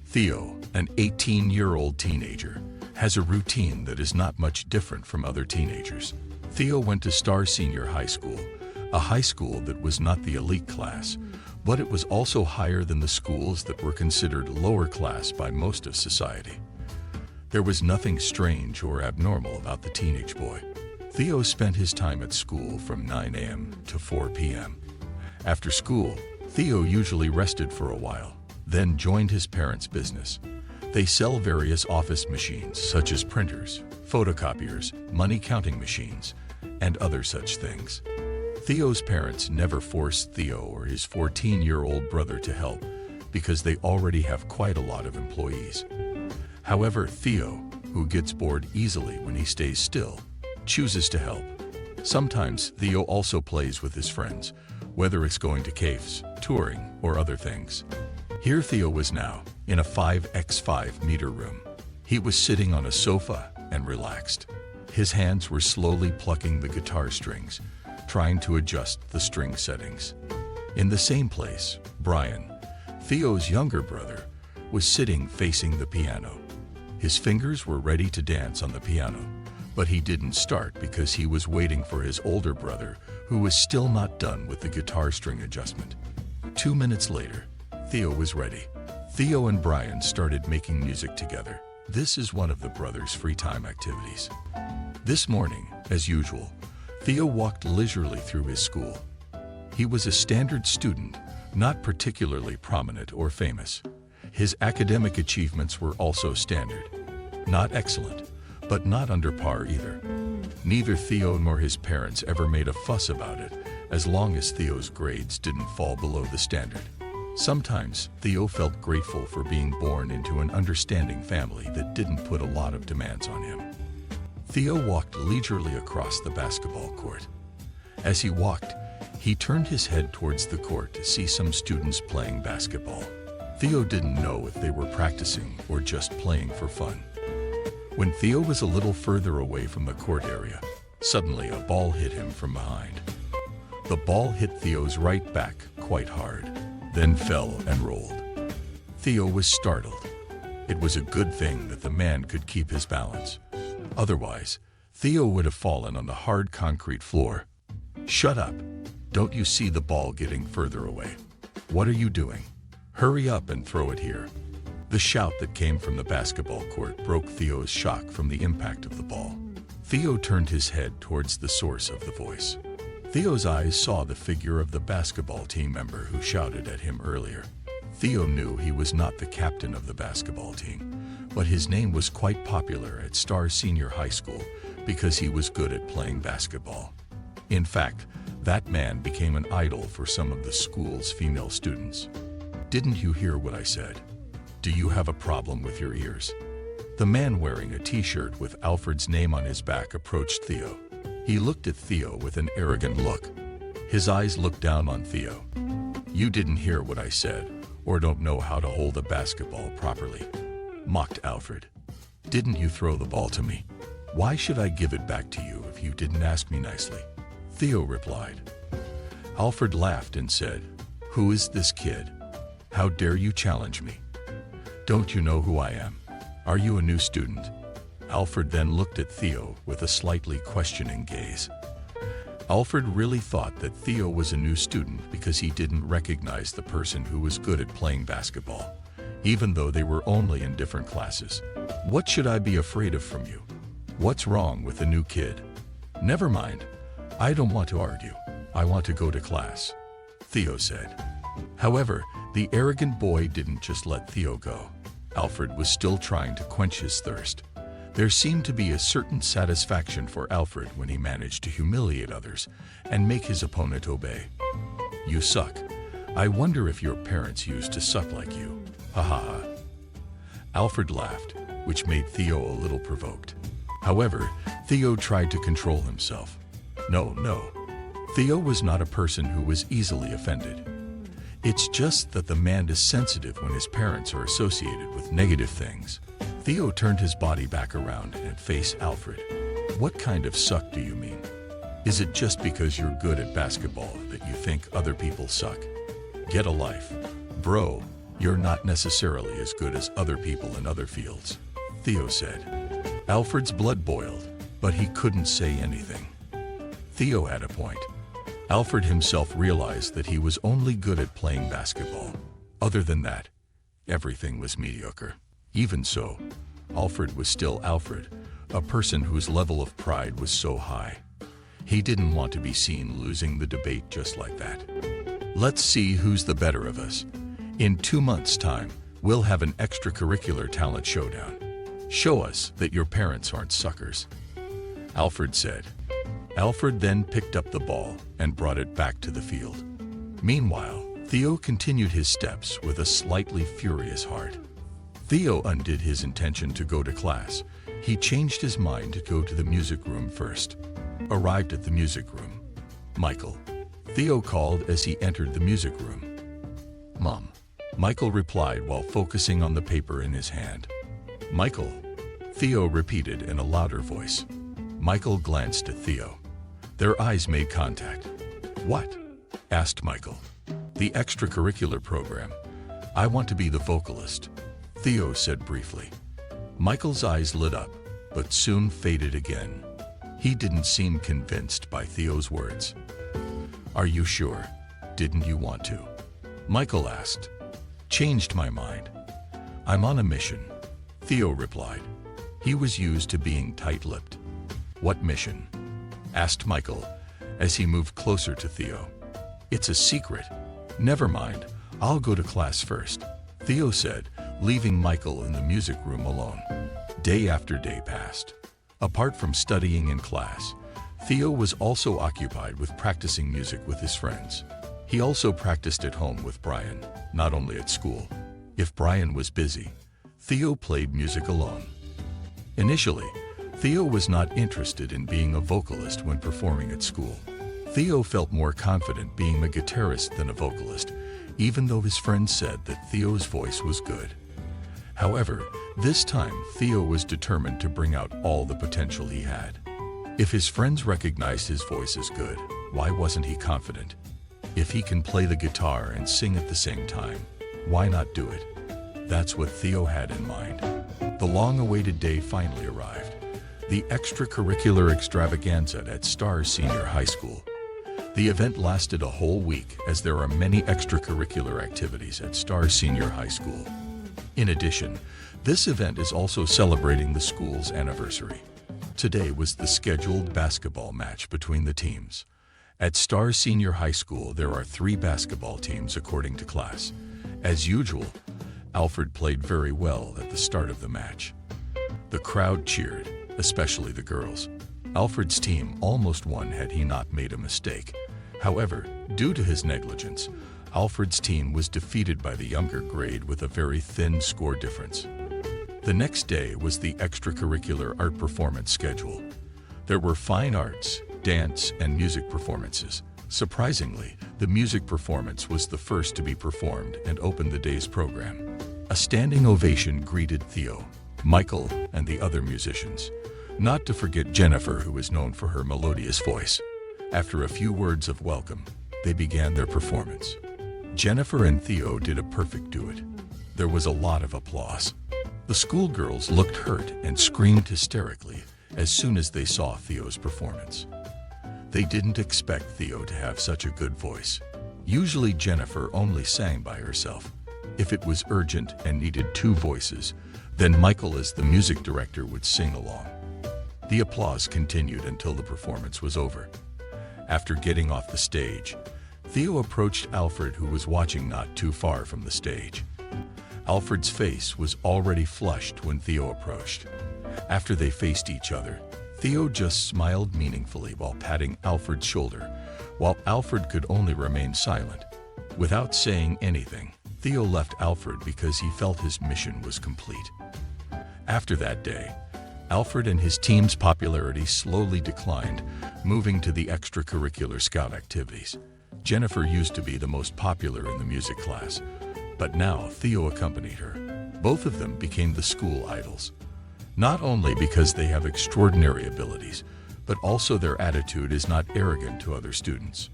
Theo, an 18-year-old teenager, has a routine that is not much different from other teenagers. Theo went to Star Senior High School, a high school that was not the elite class, but it was also higher than the schools that were considered lower class by most of society. There was nothing strange or abnormal about the teenage boy. Theo spent his time at school from 9 a.m. to 4 p.m. After school, Theo usually rested for a while, then joined his parents' business. They sell various office machines such as printers, photocopiers, money counting machines, and other such things. Theo's parents never forced Theo or his 14-year-old brother to help because they already have quite a lot of employees. However, Theo, who gets bored easily when he stays still, chooses to help. Sometimes Theo also plays with his friends, whether it's going to caves, touring, or other things. Here Theo was now, in a 5x5 meter room. He was sitting on a sofa and relaxed. His hands were slowly plucking the guitar strings, trying to adjust the string settings. In the same place, Bryan, Theo's younger brother, was sitting facing the piano. His fingers were ready to dance on the piano, but he didn't start because he was waiting for his older brother, who was still not done with the guitar string adjustment. 2 minutes later, Theo was ready. Theo and Bryan started making music together. This is one of the brothers' free time activities. This morning, as usual, Theo walked leisurely through his school. He was a standard student, not particularly prominent or famous. His academic achievements were also standard. Not excellent, but not under par either. Neither Theo nor his parents ever made a fuss about it, as long as Theo's grades didn't fall below the standard. Sometimes, Theo felt grateful for being born into an understanding family that didn't put a lot of demands on him. Theo walked leisurely across the basketball court. As he walked, he turned his head towards the court to see some students playing basketball. Theo didn't know if they were practicing or just playing for fun. When Theo was a little further away from the court area, suddenly a ball hit him from behind. The ball hit Theo's right back quite hard, then fell and rolled. Theo was startled. It was a good thing that the man could keep his balance. Otherwise, Theo would have fallen on the hard concrete floor. "Shut up! Don't you see the ball getting further away? What are you doing? Hurry up and throw it here." The shout that came from the basketball court broke Theo's shock from the impact of the ball. Theo turned his head towards the source of the voice. Theo's eyes saw the figure of the basketball team member who shouted at him earlier. Theo knew he was not the captain of the basketball team, but his name was quite popular at Star Senior High School because he was good at playing basketball. In fact, that man became an idol for some of the school's female students. "Didn't you hear what I said? Do you have a problem with your ears?" The man wearing a t-shirt with Alfred's name on his back approached Theo. He looked at Theo with an arrogant look. His eyes looked down on Theo. "You didn't hear what I said, or don't know how to hold a basketball properly," mocked Alfred. "Didn't you throw the ball to me? Why should I give it back to you if you didn't ask me nicely?" Theo replied. Alfred laughed and said, "Who is this kid? How dare you challenge me? Don't you know who I am? Are you a new student?" Alfred then looked at Theo with a slightly questioning gaze. Alfred really thought that Theo was a new student because he didn't recognize the person who was good at playing basketball, even though they were only in different classes. "What should I be afraid of from you? What's wrong with a new kid?" "Never mind. I don't want to argue. I want to go to class," Theo said. However, the arrogant boy didn't just let Theo go. Alfred was still trying to quench his thirst. There seemed to be a certain satisfaction for Alfred when he managed to humiliate others and make his opponent obey. "You suck. I wonder if your parents used to suck like you. Ha ha ha." Alfred laughed, which made Theo a little provoked. However, Theo tried to control himself. No. Theo was not a person who was easily offended. It's just that the man is sensitive when his parents are associated with negative things. Theo turned his body back around and faced Alfred. "What kind of suck do you mean? Is it just because you're good at basketball that you think other people suck? Get a life. Bro, "You're not necessarily as good as other people in other fields," Theo said. Alfred's blood boiled, but he couldn't say anything. Theo had a point. Alfred himself realized that he was only good at playing basketball. Other than that, everything was mediocre. Even so, Alfred was still Alfred, a person whose level of pride was so high. He didn't want to be seen losing the debate just like that. "Let's see who's the better of us. In 2 months' time, we'll have an extracurricular talent showdown. Show us that your parents aren't suckers," Alfred said. Alfred then picked up the ball and brought it back to the field. Meanwhile, Theo continued his steps with a slightly furious heart. Theo undid his intention to go to class. He changed his mind to go to the music room first. Arrived at the music room. "Michael," Theo called as he entered the music room. "Mom," Michael replied while focusing on the paper in his hand. "Michael," Theo repeated in a louder voice. Michael glanced at Theo. Their eyes made contact. "What?" asked Michael. "The extracurricular program. I want to be the vocalist," Theo said briefly. Michael's eyes lit up, but soon faded again. He didn't seem convinced by Theo's words. "Are you sure? Didn't you want to?" Michael asked. "Changed my mind. I'm on a mission," Theo replied. He was used to being tight-lipped. "What mission?" asked Michael as he moved closer to Theo. "It's a secret." "Never mind, I'll go to class first," Theo said, leaving Michael in the music room alone. Day after day passed. Apart from studying in class, Theo was also occupied with practicing music with his friends. He also practiced at home with Bryan, not only at school. If Bryan was busy, Theo played music alone. Initially, Theo was not interested in being a vocalist when performing at school. Theo felt more confident being a guitarist than a vocalist, even though his friends said that Theo's voice was good. However, this time Theo was determined to bring out all the potential he had. If his friends recognized his voice as good, why wasn't he confident? If he can play the guitar and sing at the same time, why not do it? That's what Theo had in mind. The long-awaited day finally arrived. The extracurricular extravaganza at Stars Senior High School. The event lasted a whole week, as there are many extracurricular activities at Stars Senior High School. In addition, this event is also celebrating the school's anniversary. Today was the scheduled basketball match between the teams. At Stars Senior High School, there are 3 basketball teams according to class. As usual, Alfred played very well at the start of the match. The crowd cheered, especially the girls. Alfred's team almost won had he not made a mistake. However, due to his negligence, Alfred's team was defeated by the younger grade with a very thin score difference. The next day was the extracurricular art performance schedule. There were fine arts, dance, and music performances. Surprisingly, the music performance was the first to be performed and opened the day's program. A standing ovation greeted Theo, Michael, and the other musicians. Not to forget Jennifer, who is known for her melodious voice. After a few words of welcome, they began their performance. Jennifer and Theo did a perfect duet. There was a lot of applause. The schoolgirls looked hurt and screamed hysterically as soon as they saw Theo's performance. They didn't expect Theo to have such a good voice. Usually Jennifer only sang by herself. If it was urgent and needed 2 voices, then Michael as the music director would sing along. The applause continued until the performance was over. After getting off the stage, Theo approached Alfred, who was watching not too far from the stage. Alfred's face was already flushed when Theo approached. After they faced each other, Theo just smiled meaningfully while patting Alfred's shoulder, while Alfred could only remain silent. Without saying anything, Theo left Alfred because he felt his mission was complete. After that day, Alfred and his team's popularity slowly declined, moving to the extracurricular scout activities. Jennifer used to be the most popular in the music class, but now Theo accompanied her. Both of them became the school idols. Not only because they have extraordinary abilities, but also their attitude is not arrogant to other students.